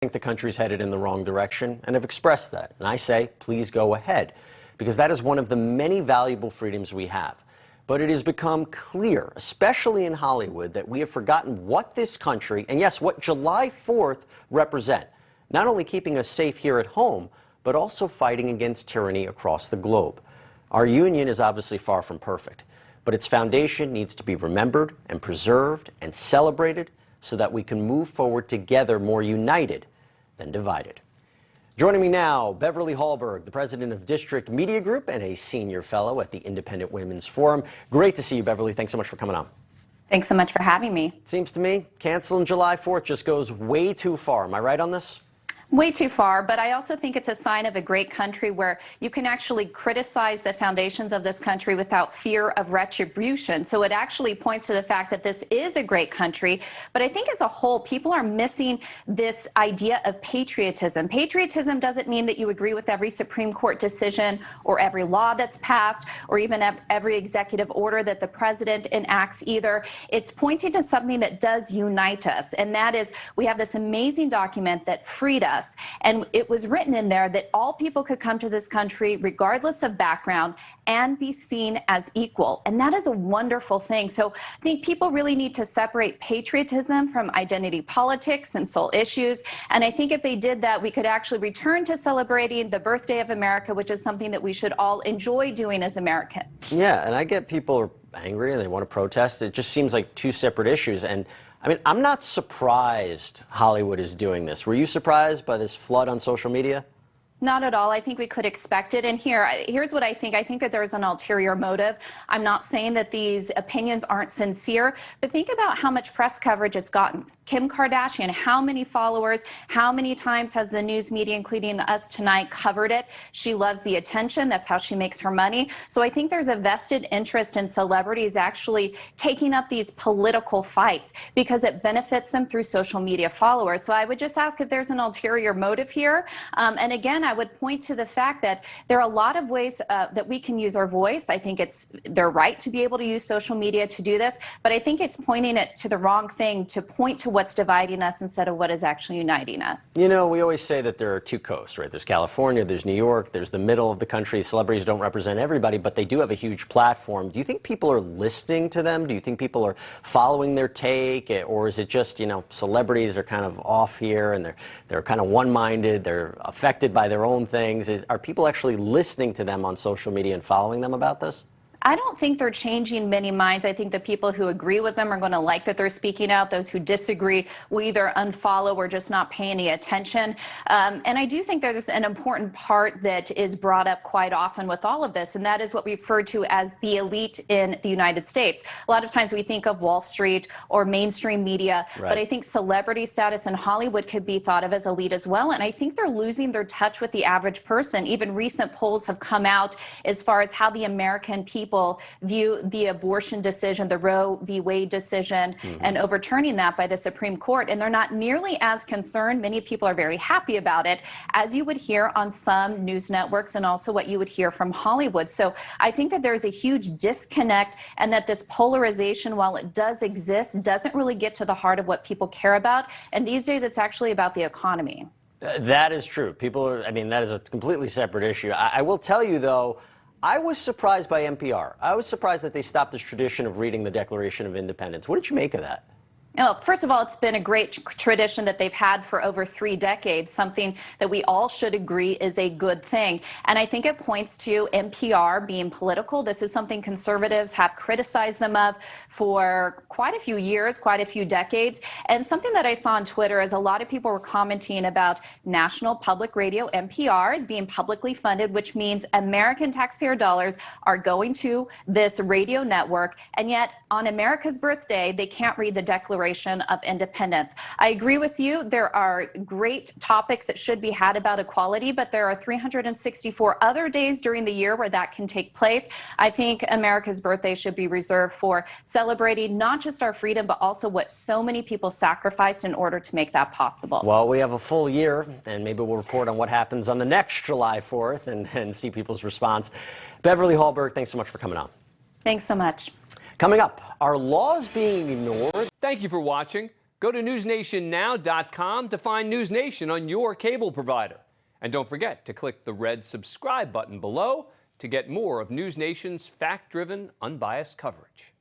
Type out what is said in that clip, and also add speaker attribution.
Speaker 1: think the country's headed in the wrong direction and have expressed that. And I say, please go ahead, because that is one of the many valuable freedoms we have. But it has become clear, especially in Hollywood, that we have forgotten what this country, and yes, what July 4th represent. Not only keeping us safe here at home, but also fighting against tyranny across the globe. Our union is obviously far from perfect, but its foundation needs to be remembered and preserved and celebrated so that we can move forward together more united than divided. Joining me now, Beverly Hallberg, the president of District Media Group and a senior fellow at the Independent Women's Forum. Great to see you, Beverly. Thanks so much for coming on.
Speaker 2: Thanks so much for having me.
Speaker 1: It seems to me canceling July 4th just goes way too far. Am I right on this?
Speaker 2: Way too far, but I also think it's a sign of a great country where you can actually criticize the foundations of this country without fear of retribution. So it actually points to the fact that this is a great country. But I think as a whole, people are missing this idea of patriotism. Patriotism doesn't mean that you agree with every Supreme Court decision or every law that's passed or even every executive order that the president enacts either. It's pointing to something that does unite us, and that is we have this amazing document that freed us. And it was written in there that all people could come to this country regardless of background and be seen as equal. And that is a wonderful thing. So I think people really need to separate patriotism from identity politics and soul issues. And I think if they did that, we could actually return to celebrating the birthday of America, which is something that we should all enjoy doing as Americans.
Speaker 1: Yeah, and I get people are angry and they want to protest. It just seems like two separate issues. And I mean, I'm not surprised Hollywood is doing this. Were you surprised by this flood on social media?
Speaker 2: Not at all. I think we could expect it. And here's what I think. I think that there's an ulterior motive. I'm not saying that these opinions aren't sincere, but think about how much press coverage it's gotten. Kim Kardashian, how many followers, how many times has the news media, including us tonight, covered it? She loves the attention. That's how she makes her money. So I think there's a vested interest in celebrities actually taking up these political fights because it benefits them through social media followers. So I would just ask if there's an ulterior motive here. And again, I would point to the fact that there are a lot of ways that we can use our voice. I think it's their right to be able to use social media to do this, but I think it's pointing it to the wrong thing to point to what's dividing us instead of what is actually uniting us.
Speaker 1: You know, we always say that there are two coasts, right? There's California, there's New York, there's the middle of the country. Celebrities don't represent everybody, but they do have a huge platform. Do you think people are listening to them? Do you think people are following their take? Or is it just, you know, celebrities are kind of off here and they're kind of one-minded, they're affected by their own things? Are people actually listening to them on social media and following them about this?
Speaker 2: I don't think they're changing many minds. I think the people who agree with them are going to like that they're speaking out. Those who disagree will either unfollow or just not pay any attention. And I do think there's an important part that is brought up quite often with all of this, and that is what we refer to as the elite in the United States. A lot of times we think of Wall Street or mainstream media,
Speaker 1: right.
Speaker 2: But I think celebrity status in Hollywood could be thought of as elite as well. And I think they're losing their touch with the average person. Even recent polls have come out as far as how the American people view the abortion decision, the Roe v. Wade decision, and overturning that by the Supreme Court. And they're not nearly as concerned. Many people are very happy about it, as you would hear on some news networks and also what you would hear from Hollywood. So I think that there's a huge disconnect and that this polarization, while it does exist, doesn't really get to the heart of what people care about. And these days, it's actually about the economy.
Speaker 1: That is true. I mean, that is a completely separate issue. I will tell you, though, I was surprised by NPR. I was surprised that they stopped this tradition of reading the Declaration of Independence. What did you make of that?
Speaker 2: Oh, first of all, it's been a great tradition that they've had for over 3 decades, something that we all should agree is a good thing. And I think it points to NPR being political. This is something conservatives have criticized them of for quite a few years, quite a few decades. And something that I saw on Twitter is a lot of people were commenting about National Public Radio, NPR, is being publicly funded, which means American taxpayer dollars are going to this radio network. And yet on America's birthday, they can't read the Declaration of Independence. I agree with you. There are great topics that should be had about equality, but there are 364 other days during the year where that can take place. I think America's birthday should be reserved for celebrating not just our freedom, but also what so many people sacrificed in order to make that possible.
Speaker 1: Well, we have a full year, and maybe we'll report on what happens on the next July 4th and see people's response. Beverly Hallberg, thanks so much for coming on.
Speaker 2: Thanks so much.
Speaker 1: Coming up, are laws being ignored?
Speaker 3: Thank you for watching. Go to newsnationnow.com to find NewsNation on your cable provider. And don't forget to click the red subscribe button below to get more of NewsNation's fact-driven, unbiased coverage.